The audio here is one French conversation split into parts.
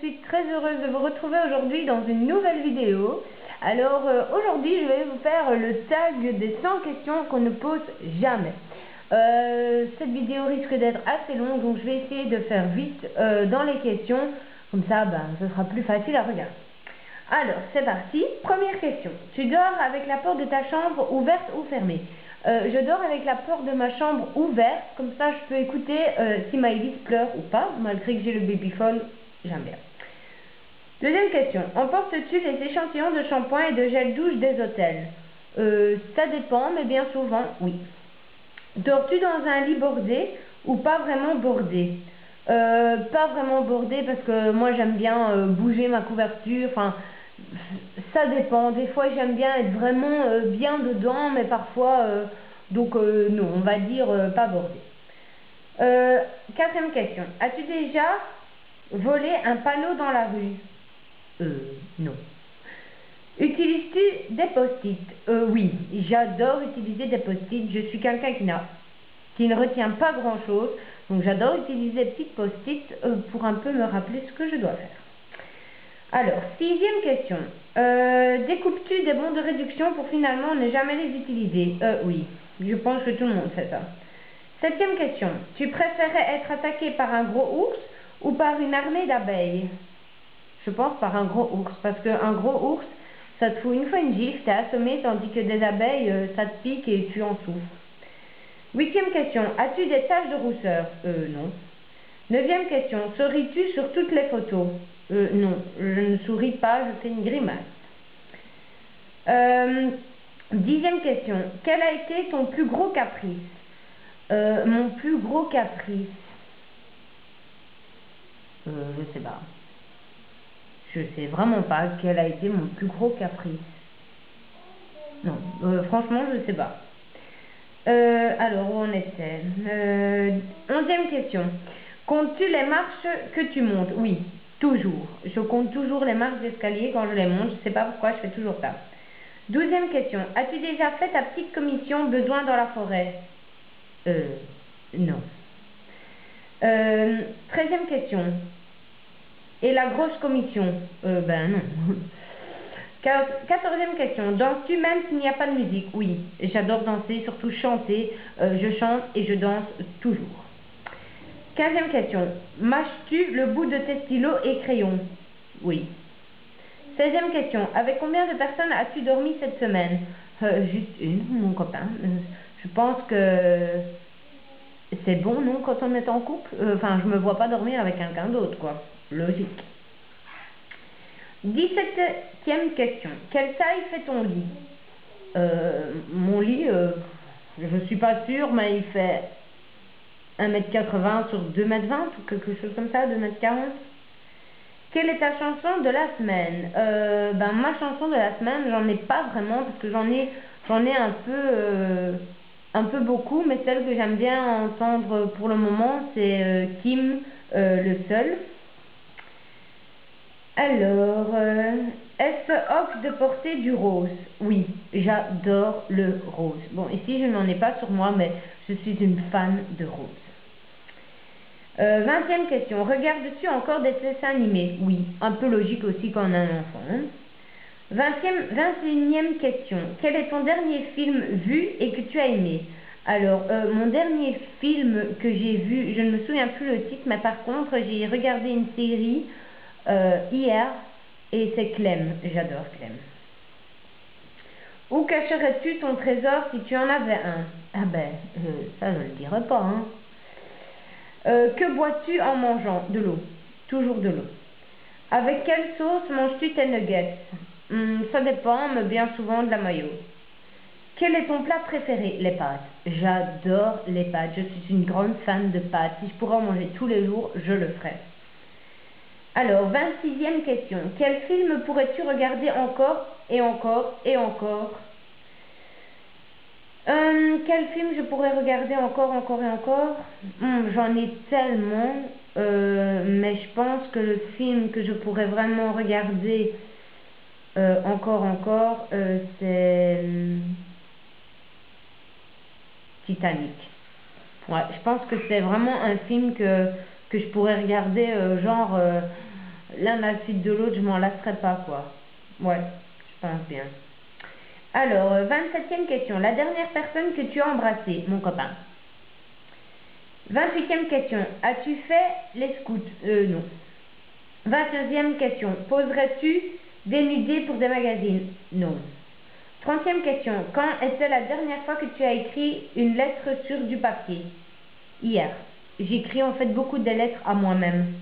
suis très heureuse de vous retrouver aujourd'hui dans une nouvelle vidéo. Alors aujourd'hui je vais vous faire le tag des 100 questions qu'on ne pose jamais. Cette vidéo risque d'être assez longue, donc je vais essayer de faire vite dans les questions, comme ça ce sera plus facile à regarder. Alors c'est parti, première question. Tu dors avec la porte de ta chambre ouverte ou fermée? Je dors avec la porte de ma chambre ouverte, comme ça je peux écouter si Maëlys pleure ou pas, malgré que j'ai le babyphone, j'aime bien. Deuxième question, emportes-tu les échantillons de shampoing et de gel douche des hôtels? Ça dépend, mais bien souvent, oui. Dors-tu dans un lit bordé ou pas vraiment bordé? Pas vraiment bordé parce que moi j'aime bien bouger ma couverture, enfin ça dépend, des fois j'aime bien être vraiment bien dedans, mais parfois non, on va dire pas bordé. Quatrième question, as-tu déjà volé un panneau dans la rue? Non. Utilises-tu des post-it? Oui, j'adore utiliser des post-it. Je suis quelqu'un qui ne retient pas grand-chose, donc j'adore utiliser des petites post-it pour un peu me rappeler ce que je dois faire. Alors, sixième question. Découpes-tu des bons de réduction pour finalement ne jamais les utiliser? Oui, je pense que tout le monde fait ça. Septième question. Tu préférais être attaqué par un gros ours ou par une armée d'abeilles? Je pense par un gros ours, parce qu'un gros ours, ça te fout une fois une gifle, t'es assommé, tandis que des abeilles, ça te pique et tu en souffres. Huitième question. As-tu des taches de rousseur? Non. Neuvième question. Souris-tu sur toutes les photos? Non, je ne souris pas, je fais une grimace. Dixième question. Quel a été ton plus gros caprice? Mon plus gros caprice? Je sais pas. Je sais vraiment pas quel a été mon plus gros caprice. Non, franchement, je sais pas. Alors, où on était? 11e question. Comptes-tu les marches que tu montes? Oui, toujours. Je compte toujours les marches d'escalier quand je les monte. Je sais pas pourquoi je fais toujours ça. 12e question. As-tu déjà fait ta petite commission besoin dans la forêt? Non. 13e question. Et la grosse commission? Ben non. 14e question. Danses-tu même s'il n'y a pas de musique? Oui, j'adore danser, surtout chanter. Je chante et je danse toujours. 15e question. Mâches-tu le bout de tes stylos et crayons? Oui. 16e question. Avec combien de personnes as-tu dormi cette semaine? Juste une, mon copain. Je pense que c'est bon, non, quand on est en couple? Enfin, je me vois pas dormir avec quelqu'un d'autre, quoi. Logique. 17e question. Quelle taille fait ton lit? Mon lit, je suis pas sûre, mais il fait 1m80 sur 2m20 ou quelque chose comme ça, 2m40. Quelle est ta chanson de la semaine? Ma chanson de la semaine, j'en ai pas vraiment parce que j'en ai un peu beaucoup, mais celle que j'aime bien entendre pour le moment, c'est Kim, Le Seul. Alors, est-ce ok de porter du rose? Oui, j'adore le rose. Bon, ici je n'en ai pas sur moi, mais je suis une fan de rose. 20e question. Regardes-tu encore des dessins animés? Oui, un peu logique aussi quand on a un enfant. Hein? 21e question. Quel est ton dernier film vu et que tu as aimé? Alors, mon dernier film que j'ai vu, je ne me souviens plus le titre, mais par contre, j'ai regardé une série hier et c'est Clem. J'adore Clem. Où cacherais-tu ton trésor si tu en avais un? Ah ben, ça je ne le dirai pas, hein. Que bois-tu en mangeant? De l'eau. Toujours de l'eau. Avec quelle sauce manges-tu tes nuggets? Ça dépend, mais bien souvent de la mayo. Quel est ton plat préféré? Les pâtes. J'adore les pâtes. Je suis une grande fan de pâtes. Si je pourrais en manger tous les jours, je le ferais. Alors, 26e question. Quel film pourrais-tu regarder encore et encore et encore? Quel film je pourrais regarder encore et encore? J'en ai tellement, mais je pense que le film que je pourrais vraiment regarder encore, c'est Titanic. Ouais, je pense que c'est vraiment un film que je pourrais regarder, l'un à la suite de l'autre, je m'en lasserai pas, quoi. Ouais, je pense bien. Alors, 27e question. La dernière personne que tu as embrassée, mon copain. 28e question. As-tu fait les scouts? Non. 29e question. Poserais-tu des nudés pour des magazines? Non. 30e question. Quand était la dernière fois que tu as écrit une lettre sur du papier? Hier. J'écris en fait beaucoup de lettres à moi-même.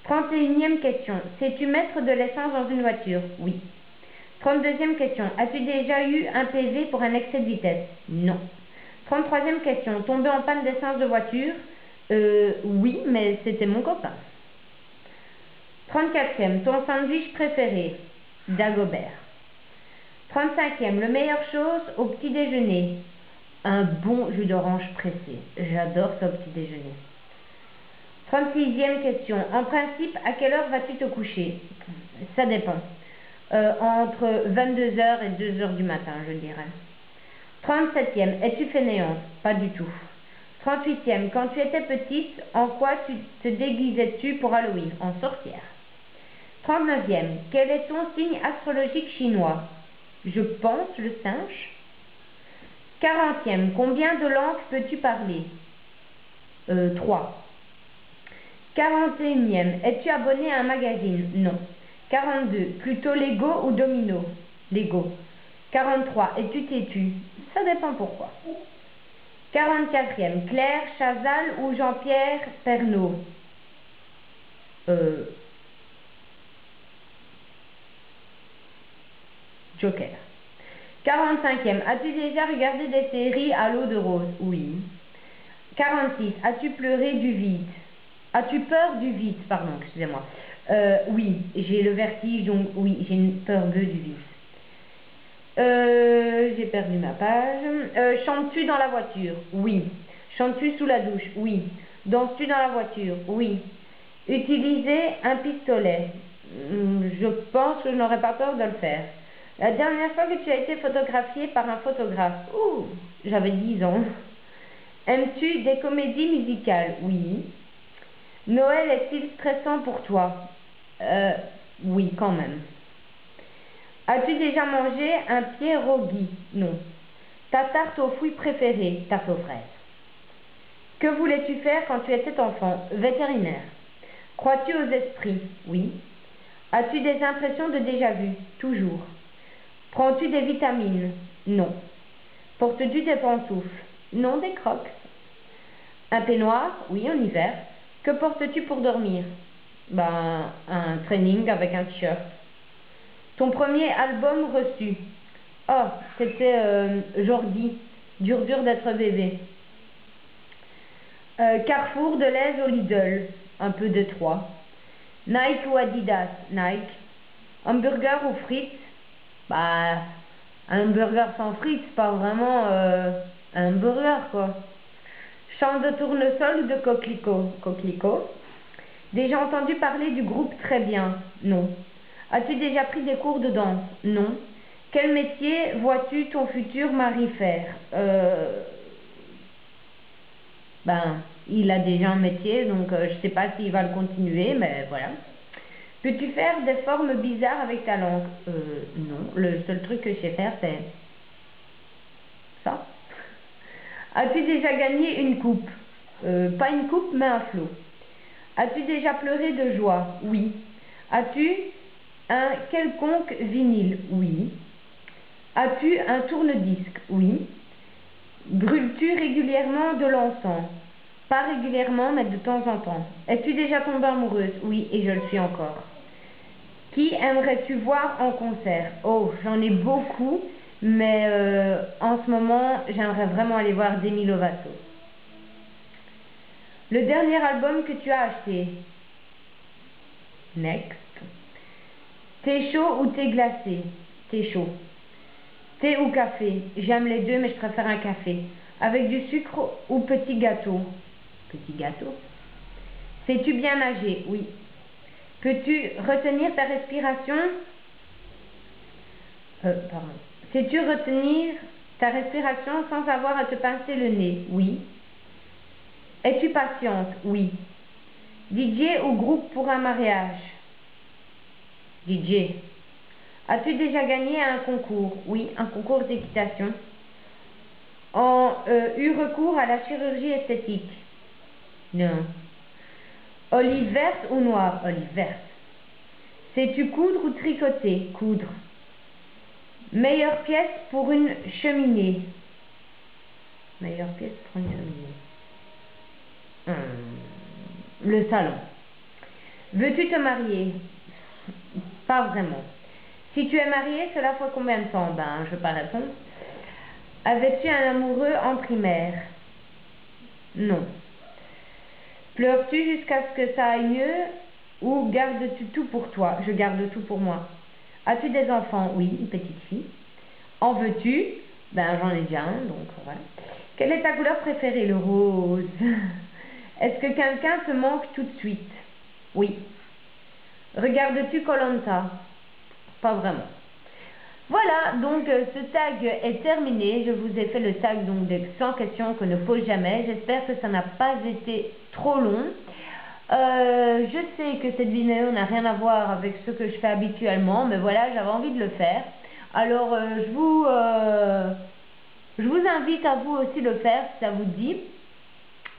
31e question. Sais-tu mettre de l'essence dans une voiture? Oui. 32e question. As-tu déjà eu un PV pour un excès de vitesse? Non. 33e question. Tombé en panne d'essence de voiture? Oui, mais c'était mon copain. 34e. Ton sandwich préféré? Dagobert. 35e. Le meilleure chose au petit déjeuner? Un bon jus d'orange pressé. J'adore ça au petit déjeuner. 36e question. En principe, à quelle heure vas-tu te coucher? Ça dépend. Entre 22 h et 2 h du matin, je dirais. 37e. Es-tu fainéante? Pas du tout. 38e. Quand tu étais petite, en quoi tu te déguisais-tu pour Halloween? En sorcière. 39e. Quel est ton signe astrologique chinois? Je pense le singe. 40e. Combien de langues peux-tu parler? 3. 41e. Es-tu abonné à un magazine? Non. 42. Plutôt Lego ou Domino? Lego. 43. Es-tu têtu? Ça dépend pourquoi. 44e. Claire Chazal ou Jean-Pierre Pernaut? Joker. 45e. As-tu déjà regardé des séries à l'eau de rose? Oui. 46. As-tu pleuré du vide? As-tu peur du vide? Pardon, excusez-moi. Oui, j'ai le vertige, donc oui, j'ai une peur du vide. J'ai perdu ma page. Chantes-tu dans la voiture? Oui. Chantes-tu sous la douche? Oui. Danses-tu dans la voiture? Oui. Utiliser un pistolet? Je pense que je n'aurais pas peur de le faire. La dernière fois que tu as été photographié par un photographe? Ouh, j'avais 10 ans. Aimes-tu des comédies musicales? Oui. Noël est-il stressant pour toi? Oui, quand même. As-tu déjà mangé un pierogi? Non. Ta tarte aux fruits préférée? Tarte aux fraises. Que voulais-tu faire quand tu étais enfant? Vétérinaire. Crois-tu aux esprits? Oui. As-tu des impressions de déjà-vu? Toujours. Prends-tu des vitamines? Non. Portes-tu des pantoufles? Non, des crocs. Un peignoir? Oui, en hiver. Que portes-tu pour dormir? Ben, un training avec un t-shirt. Ton premier album reçu? Oh, c'était Jordi. Dur d'être bébé. Carrefour, Deleuze ou Lidl? Un peu de trois. Nike ou Adidas? Nike. Hamburger ou frites? Bah, un hamburger sans frites, c'est pas vraiment un hamburger, quoi. Champ de tournesol ou de coquelicot? Coquelicot. Déjà entendu parler du groupe Très Bien? Non. As-tu déjà pris des cours de danse? Non. Quel métier vois-tu ton futur mari faire? Ben, il a déjà un métier, donc je ne sais pas s'il va le continuer, mais voilà. Peux-tu faire des formes bizarres avec ta langue? Non. Le seul truc que je sais faire, c'est ça. As-tu déjà gagné une coupe? Pas une coupe, mais un flot. As-tu déjà pleuré de joie? Oui. As-tu un quelconque vinyle? Oui. As-tu un tourne-disque? Oui. Brûles-tu régulièrement de l'encens? Pas régulièrement, mais de temps en temps. Es-tu déjà tombée amoureuse? Oui, et je le suis encore. Qui aimerais-tu voir en concert? Oh, j'en ai beaucoup, mais en ce moment, j'aimerais vraiment aller voir Demi Lovato. Le dernier album que tu as acheté? Next. Thé chaud ou thé glacé? Thé chaud. Thé ou café? J'aime les deux, mais je préfère un café. Avec du sucre ou petit gâteau? Petit gâteau. Sais-tu bien nager? Oui. Peux-tu retenir ta respiration? Pardon. Sais-tu retenir ta respiration sans avoir à te pincer le nez? Oui. Es-tu patiente? Oui. DJ ou groupe pour un mariage? DJ. As-tu déjà gagné un concours? Oui, un concours d'équitation. Eu recours à la chirurgie esthétique? Non. Olive verte ou noire? Olive verte. Sais-tu coudre ou tricoter? Coudre. Meilleure pièce pour une cheminée? Meilleure pièce pour une cheminée. Le salon. Veux-tu te marier? Pas vraiment. Si tu es marié, cela fait combien de temps? Ben, je ne vais pas répondre. Avais-tu un amoureux en primaire? Non. Pleures-tu jusqu'à ce que ça aille mieux ou gardes-tu tout pour toi? Je garde tout pour moi. As-tu des enfants? Oui, une petite fille. En veux-tu? Ben, j'en ai déjà un, donc voilà. Quelle est ta couleur préférée? Le rose. Est-ce que quelqu'un te manque tout de suite? Oui. Regardes-tu koh Pas vraiment. Voilà, donc ce tag est terminé. Je vous ai fait le tag donc des 100 questions qu'on ne pose jamais. J'espère que ça n'a pas été trop long. Je sais que cette vidéo n'a rien à voir avec ce que je fais habituellement, mais voilà, j'avais envie de le faire. Alors, je vous invite à vous aussi le faire si ça vous dit.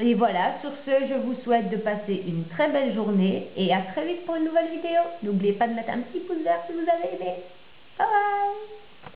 Et voilà, sur ce, je vous souhaite de passer une très belle journée et à très vite pour une nouvelle vidéo. N'oubliez pas de mettre un petit pouce vert si vous avez aimé. Bye bye!